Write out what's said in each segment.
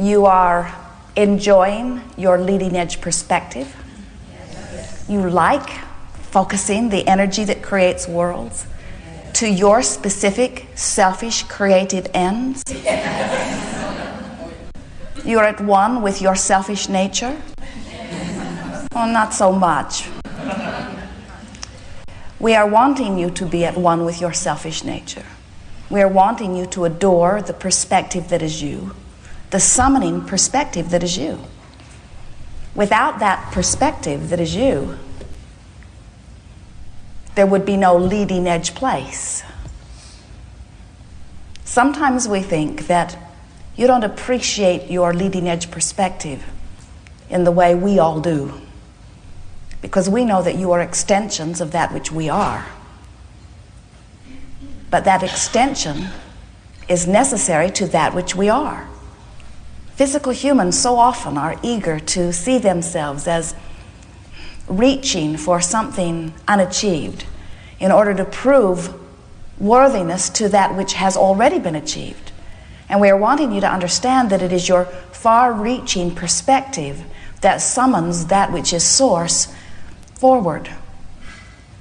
You are enjoying your leading edge perspective. You like focusing the energy that creates worlds to your specific, selfish, creative ends. You're at one with your selfish nature. Well, not so much. We are wanting you to be at one with your selfish nature. We are wanting you to adore the perspective that is you, the summoning perspective that is you. Without that perspective that is you, there would be no leading edge place. Sometimes we think that you don't appreciate your leading edge perspective in the way we all do, because we know that you are extensions of that which we are. But that extension is necessary to that which we are. Physical humans so often are eager to see themselves as reaching for something unachieved in order to prove worthiness to that which has already been achieved. And we are wanting you to understand that it is your far-reaching perspective that summons that which is source forward.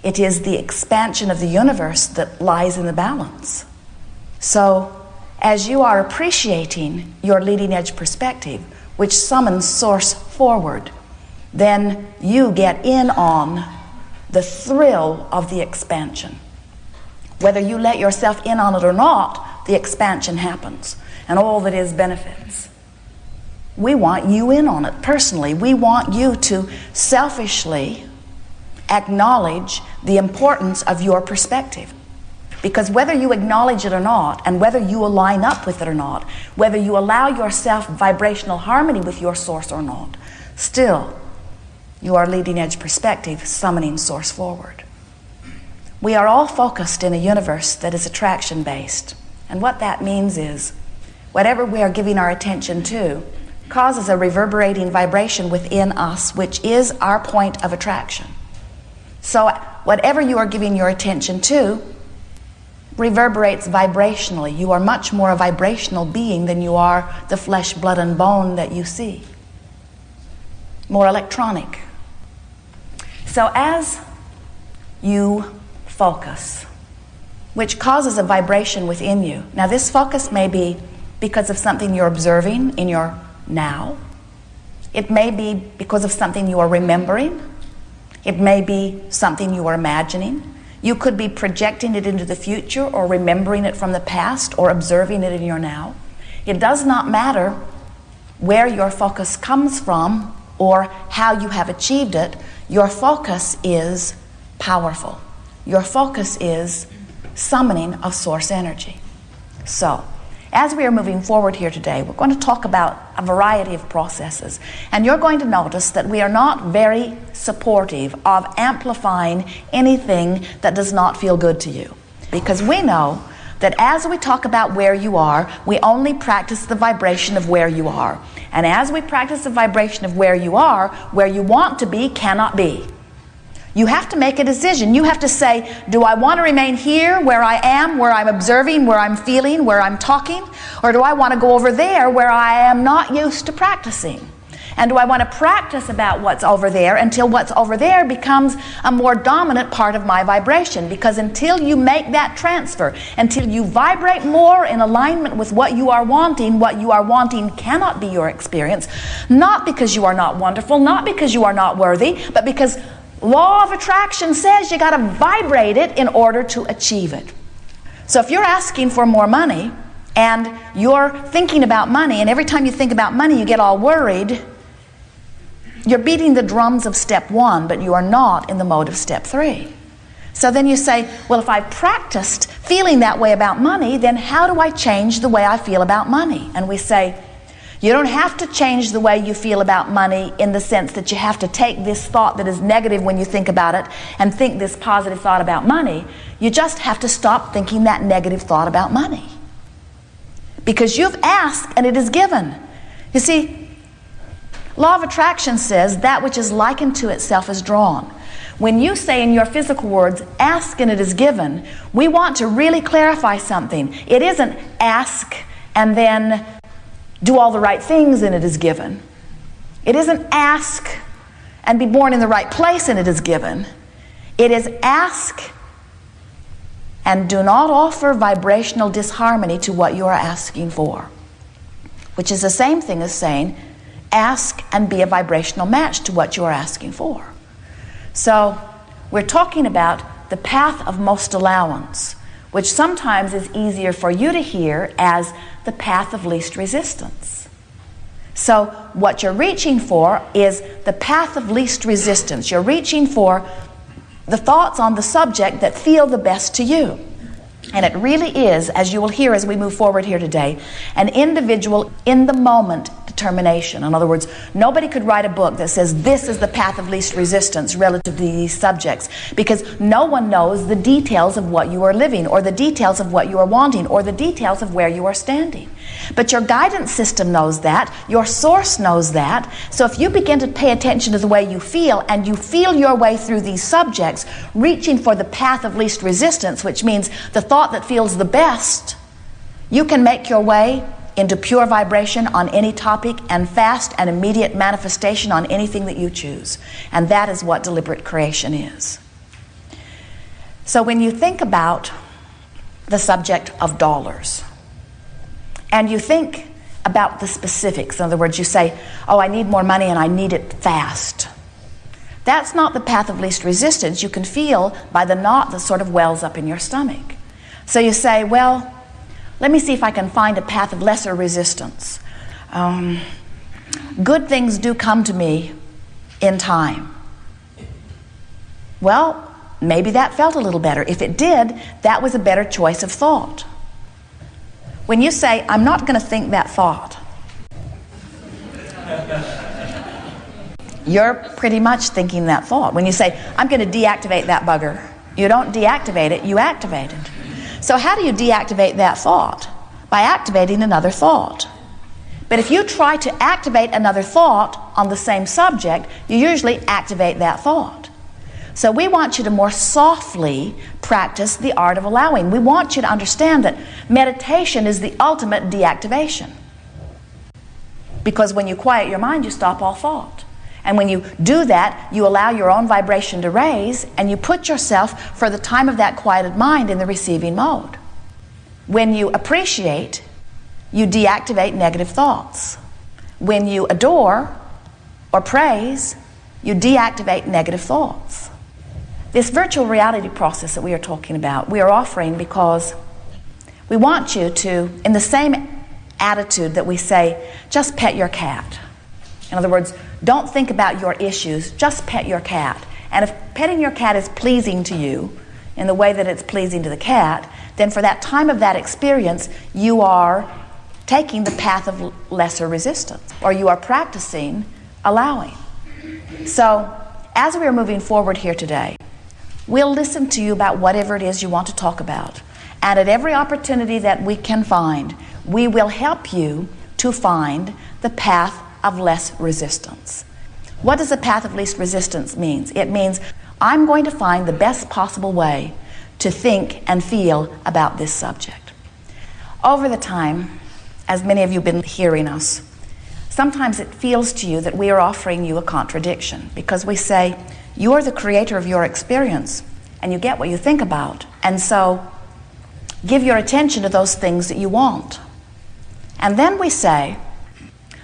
It is the expansion of the universe that lies in the balance. So, as you are appreciating your leading edge perspective, which summons source forward, then you get in on the thrill of the expansion. Whether you let yourself in on it or not, the expansion happens, and all that is benefits. We want you in on it personally. We want you to selfishly acknowledge the importance of your perspective. Because whether you acknowledge it or not, and whether you align up with it or not, whether you allow yourself vibrational harmony with your source or not, still, you are leading edge perspective, summoning source forward. We are all focused in a universe that is attraction based. And what that means is, whatever we are giving our attention to causes a reverberating vibration within us, which is our point of attraction. So whatever you are giving your attention to reverberates vibrationally. You are much more a vibrational being than you are the flesh, blood, and bone that you see. More electronic. So as you focus, which causes a vibration within you. Now this focus may be because of something you're observing in your now. It may be because of something you are remembering. It may be something you are imagining. You could be projecting it into the future or remembering it from the past or observing it in your now. It does not matter where your focus comes from or how you have achieved it. Your focus is powerful. Your focus is summoning of source energy. So, as we are moving forward here today, we're going to talk about a variety of processes. And you're going to notice that we are not very supportive of amplifying anything that does not feel good to you. Because we know that as we talk about where you are, we only practice the vibration of where you are. And as we practice the vibration of where you are, where you want to be cannot be. You have to make a decision. You have to say, do I want to remain here where I am, where I'm observing, where I'm feeling, where I'm talking? Or do I want to go over there where I am not used to practicing? And do I want to practice about what's over there until what's over there becomes a more dominant part of my vibration? Because until you make that transfer, until you vibrate more in alignment with what you are wanting cannot be your experience. Not because you are not wonderful, not because you are not worthy, but because law of attraction says you got to vibrate it in order to achieve it. So if you're asking for more money and you're thinking about money, and every time you think about money you get all worried, you're beating the drums of step 1, but you are not in the mode of step 3. So then you say, well, if I practiced feeling that way about money, then how do I change the way I feel about money? And we say, you don't have to change the way you feel about money in the sense that you have to take this thought that is negative when you think about it and think this positive thought about money. You just have to stop thinking that negative thought about money. Because you've asked and it is given. You see, law of attraction says that which is likened to itself is drawn. When you say in your physical words, ask and it is given, we want to really clarify something. It isn't ask and then do all the right things and it is given. It isn't ask and be born in the right place and it is given. It is ask and do not offer vibrational disharmony to what you are asking for, which is the same thing as saying ask and be a vibrational match to what you are asking for. So we're talking about the path of most allowance, which sometimes is easier for you to hear as the path of least resistance. So what you're reaching for is the path of least resistance. You're reaching for the thoughts on the subject that feel the best to you. And it really is, as you will hear as we move forward here today, an individual in-the-moment determination. In other words, nobody could write a book that says this is the path of least resistance relative to these subjects, because no one knows the details of what you are living, or the details of what you are wanting, or the details of where you are standing. But your guidance system knows that, your source knows that. So if you begin to pay attention to the way you feel, and you feel your way through these subjects, reaching for the path of least resistance, which means the thought that feels the best, you can make your way into pure vibration on any topic and fast and immediate manifestation on anything that you choose. And that is what deliberate creation is. So when you think about the subject of dollars, and you think about the specifics, in other words, you say, oh, I need more money and I need it fast. That's not the path of least resistance. You can feel by the knot that sort of wells up in your stomach. So you say, well, let me see if I can find a path of lesser resistance. Good things do come to me in time. Well, maybe that felt a little better. If it did, that was a better choice of thought. When you say, I'm not going to think that thought, you're pretty much thinking that thought. When you say, I'm going to deactivate that bugger, you don't deactivate it, you activate it. So how do you deactivate that thought? By activating another thought. But if you try to activate another thought on the same subject, you usually activate that thought. So we want you to more softly practice the art of allowing. We want you to understand that meditation is the ultimate deactivation. Because when you quiet your mind, you stop all thought. And when you do that, you allow your own vibration to raise, and you put yourself for the time of that quieted mind in the receiving mode. When you appreciate, you deactivate negative thoughts. When you adore or praise, you deactivate negative thoughts. This virtual reality process that we are talking about, we are offering because we want you to, in the same attitude that we say, just pet your cat. In other words, don't think about your issues, just pet your cat. And if petting your cat is pleasing to you, in the way that it's pleasing to the cat, then for that time of that experience, you are taking the path of lesser resistance, or you are practicing allowing. So, as we are moving forward here today, we'll listen to you about whatever it is you want to talk about. And at every opportunity that we can find, we will help you to find the path of less resistance. What does the path of least resistance mean? It means I'm going to find the best possible way to think and feel about this subject. Over the time, as many of you have been hearing us, sometimes it feels to you that we are offering you a contradiction, because we say, you're the creator of your experience and you get what you think about, and so give your attention to those things that you want. And then we say,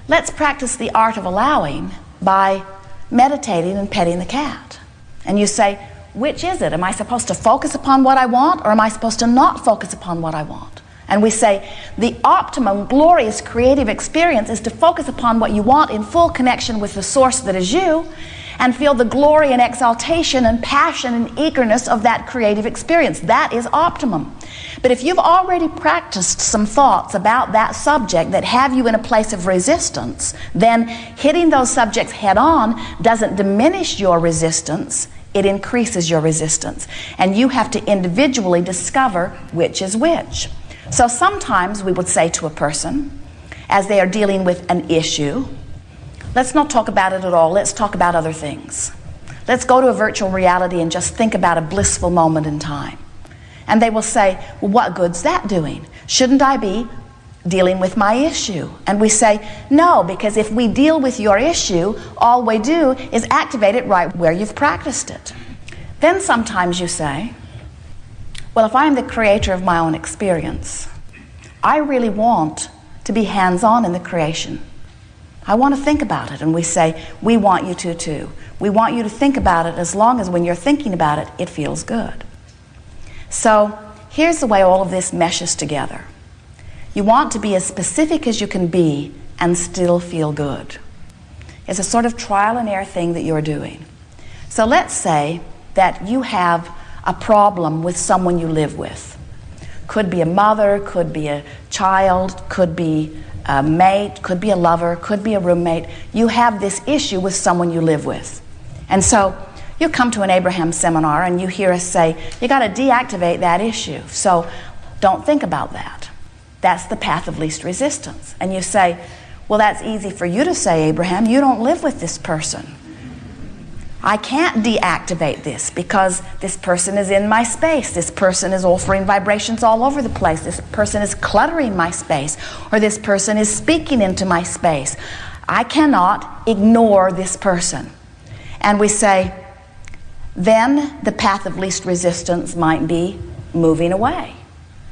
let's practice the art of allowing by meditating and petting the cat. And you say, which is it? Am I supposed to focus upon what I want, or am I supposed to not focus upon what I want? And we say, the optimum, glorious, creative experience is to focus upon what you want in full connection with the source that is you, and feel the glory and exaltation and passion and eagerness of that creative experience. That is optimum. But if you've already practiced some thoughts about that subject that have you in a place of resistance, then hitting those subjects head on doesn't diminish your resistance, it increases your resistance. And you have to individually discover which is which. So sometimes we would say to a person, as they are dealing with an issue, let's not talk about it at all, let's talk about other things. Let's go to a virtual reality and just think about a blissful moment in time. And they will say, well, what good's that doing? Shouldn't I be dealing with my issue. And we say, no, because if we deal with your issue, all we do is activate it right where you've practiced it. Then sometimes you say, well, if I'm the creator of my own experience, I really want to be hands-on in the creation. I want to think about it. And we say, we want you to too. We want you to think about it as long as when you're thinking about it, it feels good. So here's the way all of this meshes together. You want to be as specific as you can be and still feel good. It's a sort of trial and error thing that you're doing. So let's say that you have a problem with someone you live with. Could be a mother, could be a child, could be a mate, could be a lover, could be a roommate. You have this issue with someone you live with. And so you come to an Abraham seminar and you hear us say, you got to deactivate that issue. So don't think about that. That's the path of least resistance. And you say, well, that's easy for you to say, Abraham. You don't live with this person. I can't deactivate this because this person is in my space. This person is offering vibrations all over the place. This person is cluttering my space, or this person is speaking into my space. I cannot ignore this person. And we say, then the path of least resistance might be moving away.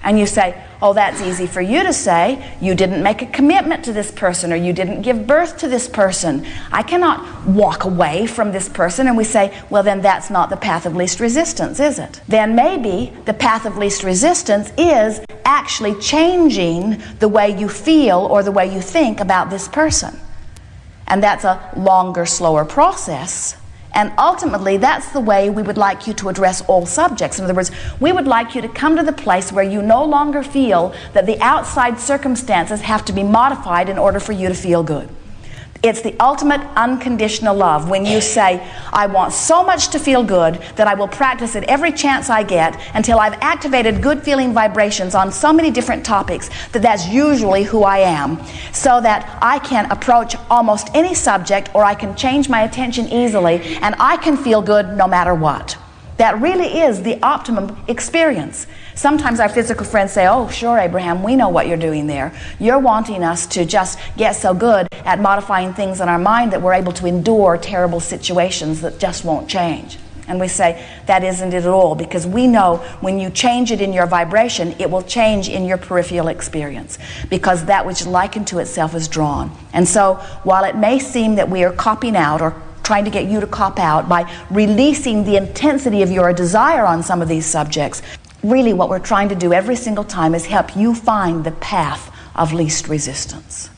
And you say, oh, that's easy for you to say. You didn't make a commitment to this person, or you didn't give birth to this person. I cannot walk away from this person. And we say, well, then that's not the path of least resistance, is it? Then maybe the path of least resistance is actually changing the way you feel or the way you think about this person. And that's a longer, slower process. And ultimately, that's the way we would like you to address all subjects. In other words, we would like you to come to the place where you no longer feel that the outside circumstances have to be modified in order for you to feel good. It's the ultimate unconditional love when you say, I want so much to feel good that I will practice it every chance I get until I've activated good feeling vibrations on so many different topics that that's usually who I am, so that I can approach almost any subject, or I can change my attention easily and I can feel good no matter what. That really is the optimum experience. Sometimes our physical friends say, oh, sure, Abraham, we know what you're doing there. You're wanting us to just get so good at modifying things in our mind that we're able to endure terrible situations that just won't change. And we say, that isn't it at all, because we know when you change it in your vibration, it will change in your peripheral experience, because that which is likened to itself is drawn. And so while it may seem that we are copping out or trying to get you to cop out by releasing the intensity of your desire on some of these subjects, really what we're trying to do every single time is help you find the path of least resistance.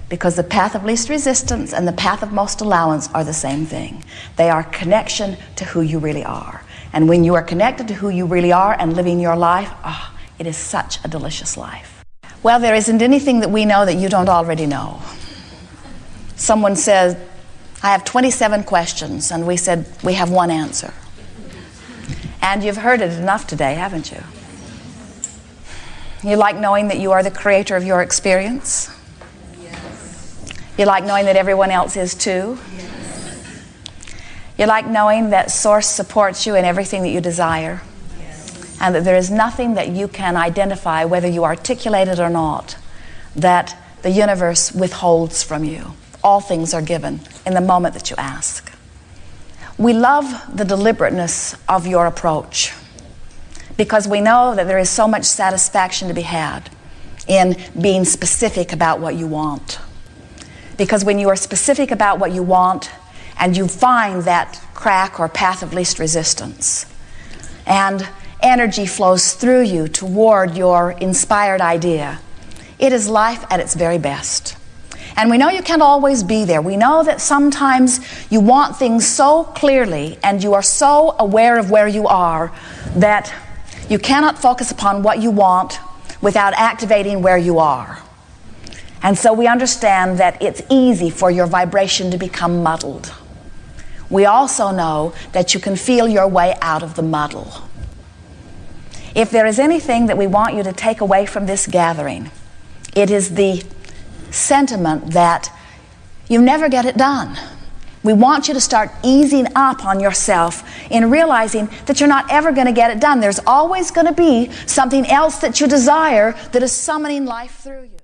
Because the path of least resistance and the path of most allowance are the same thing. They are connection to who you really are. And when you are connected to who you really are and living your life, it is such a delicious life. Well, there isn't anything that we know that you don't already know. Someone says, I have 27 questions, and we said, we have one answer. And you've heard it enough today, haven't you? You like knowing that you are the creator of your experience? Yes. You like knowing that everyone else is too? Yes. You like knowing that Source supports you in everything that you desire? Yes. And that there is nothing that you can identify, whether you articulate it or not, that the universe withholds from you. All things are given in the moment that you ask. We love the deliberateness of your approach, because we know that there is so much satisfaction to be had in being specific about what you want. Because when you are specific about what you want and you find that crack or path of least resistance, and energy flows through you toward your inspired idea, it is life at its very best. And we know you can't always be there. We know that sometimes you want things so clearly and you are so aware of where you are that you cannot focus upon what you want without activating where you are. And so we understand that it's easy for your vibration to become muddled. We also know that you can feel your way out of the muddle. If there is anything that we want you to take away from this gathering, it is the sentiment that you never get it done. We want you to start easing up on yourself in realizing that you're not ever going to get it done. There's always going to be something else that you desire that is summoning life through you.